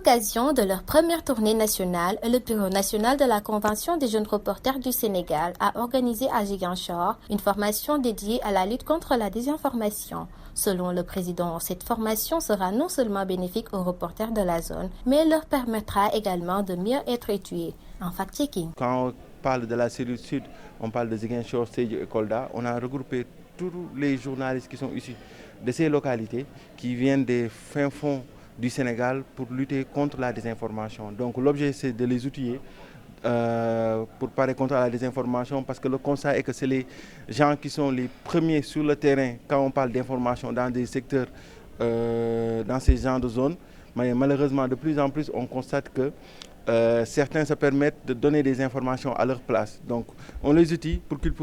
l'occasion de leur première tournée nationale, le Bureau national de la Convention des jeunes reporters du Sénégal a organisé à Ziguinchor une formation dédiée à la lutte contre la désinformation. Selon le président, cette formation sera non seulement bénéfique aux reporters de la zone, mais leur permettra également de mieux être étudiés en fact-checking. Quand on parle de la cellule sud, on parle de Ziguinchor, Sédhiou et Kolda. On a regroupé tous les journalistes qui sont issus de ces localités, qui viennent des fins fonds du Sénégal pour lutter contre la désinformation. Donc l'objet c'est de les outiller pour parer contre la désinformation, parce que le constat est que c'est les gens qui sont les premiers sur le terrain quand on parle d'information dans des secteurs, dans ces genres de zones. Mais malheureusement de plus en plus on constate que certains se permettent de donner des informations à leur place. Donc on les outille pour qu'ils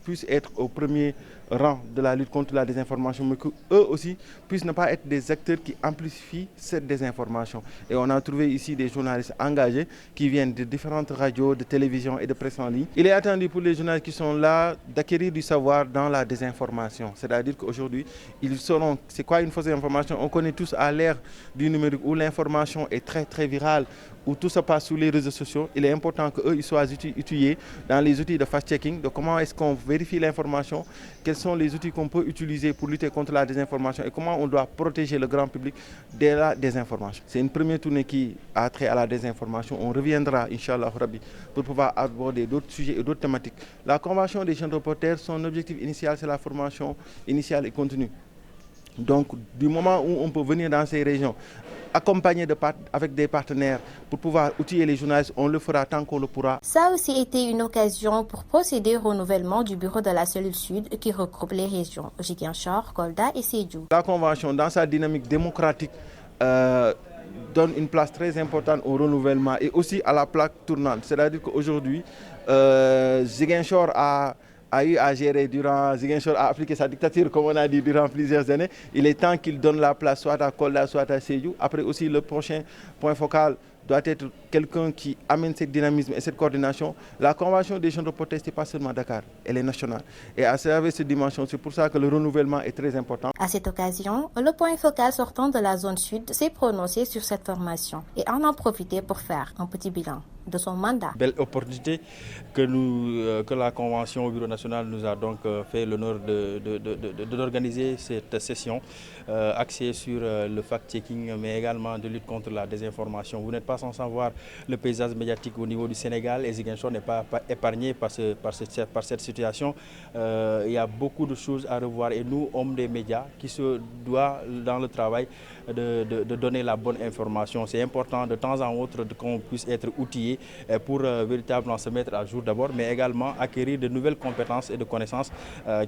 puissent être au premier rang de la lutte contre la désinformation, mais qu'eux aussi puissent ne pas être des acteurs qui amplifient cette désinformation. Et on a trouvé ici des journalistes engagés qui viennent de différentes radios, de télévision et de presse en ligne. Il est attendu pour les journalistes qui sont là d'acquérir du savoir dans la désinformation. C'est-à-dire qu'aujourd'hui, ils sauront c'est quoi une fausse information. On connaît tous à l'ère du numérique où l'information est très très virale, où tout se passe sur les réseaux sociaux. Il est important qu'eux ils soient outillés dans les outils de fact-checking, de comment est-ce qu'on vérifie l'information, quels sont les outils qu'on peut utiliser pour lutter contre la désinformation et comment on doit protéger le grand public de la désinformation. C'est une première tournée qui a trait à la désinformation. On reviendra, Inch'Allah Rabbi, pour pouvoir aborder d'autres sujets et d'autres thématiques. La Convention des jeunes reporters, son objectif initial, c'est la formation initiale et continue. Donc, du moment où on peut venir dans ces régions, accompagné avec des partenaires pour pouvoir outiller les journalistes, on le fera tant qu'on le pourra. Ça a aussi été une occasion pour procéder au renouvellement du bureau de la cellule sud qui regroupe les régions Ziguinchor, Kolda et Sédhiou. La Convention, dans sa dynamique démocratique, donne une place très importante au renouvellement et aussi à la plaque tournante. C'est-à-dire qu'aujourd'hui, Ziguinchor a eu à gérer Ziguinchor a appliqué sa dictature, comme on a dit, durant plusieurs années. Il est temps qu'il donne la place soit à Kolda, soit à Sédhiou. Après aussi, le prochain point focal doit être quelqu'un qui amène ce dynamisme et cette coordination. La Convention des jeunes reporters, ce n'est pas seulement Dakar, elle est nationale. Et à travers cette dimension, c'est pour ça que le renouvellement est très important. À cette occasion, le point focal sortant de la zone sud s'est prononcé sur cette formation et en a profité pour faire un petit bilan de son mandat. Belle opportunité que la Convention au Bureau national nous a donc fait l'honneur d'organiser cette session axée sur le fact-checking, mais également de lutte contre la désinformation. Vous n'êtes pas sans savoir le paysage médiatique au niveau du Sénégal et Ziguinchor n'est pas épargné par cette situation. Il y a beaucoup de choses à revoir et nous, hommes des médias, qui se doit dans le travail de donner la bonne information. C'est important de temps en autre qu'on puisse être outillé pour véritablement se mettre à jour d'abord, mais également acquérir de nouvelles compétences et de connaissances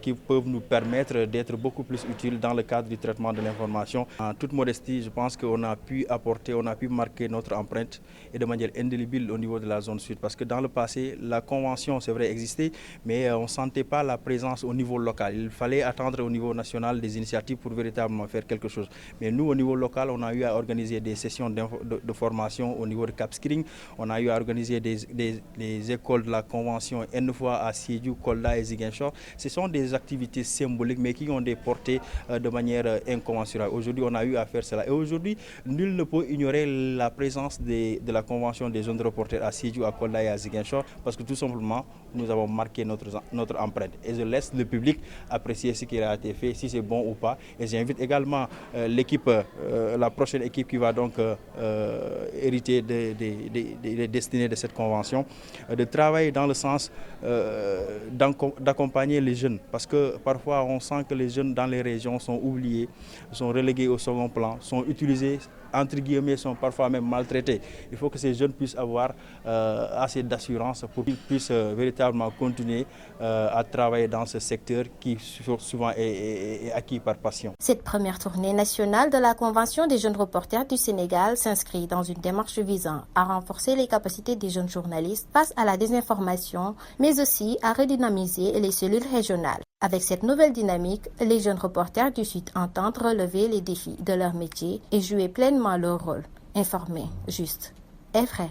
qui peuvent nous permettre d'être beaucoup plus utiles dans le cadre du traitement de l'information. En toute modestie, je pense qu'on a pu apporter, on a pu marquer notre empreinte et de manière indélébile au niveau de la zone sud. Parce que dans le passé, la convention, c'est vrai, existait, mais on ne sentait pas la présence au niveau local. Il fallait attendre au niveau national des initiatives pour véritablement faire quelque chose. Mais nous, au niveau local, on a eu à organiser des sessions de formation au niveau de Cap Skirring. On a eu à organiser des écoles de la convention une fois à Sédhiou, Kolda et Ziguinchor. Ce sont des activités symboliques, mais qui ont des portées de manière incommensurable. Aujourd'hui, on a eu à faire cela. Et aujourd'hui, nul ne peut ignorer la présence de la convention des jeunes reporters à Sédhiou, à Kolda et à Ziguinchor, parce que tout simplement, nous avons marqué notre empreinte. Et je laisse le public apprécier ce qui a été fait, si c'est bon ou pas. Et j'invite également l'équipe, la prochaine équipe qui va donc hériter des destinées de cette convention, de travailler dans le sens d'accompagner les jeunes. Parce que parfois, on sent que les jeunes dans les régions sont oubliés, sont relégués au second plan, sont utilisés, entre guillemets, sont parfois même maltraités. Il faut que ces jeunes puissent avoir assez d'assurance pour qu'ils puissent véritablement continuer à travailler dans ce secteur qui souvent est acquis par passion. Cette première tournée nationale de la Convention des jeunes reporters du Sénégal s'inscrit dans une démarche visant à renforcer les capacités des jeunes journalistes face à la désinformation, mais aussi à redynamiser les cellules régionales. Avec cette nouvelle dynamique, les jeunes reporters du Sud entendent relever les défis de leur métier et jouer pleinement leur rôle. Informer, juste et vrai.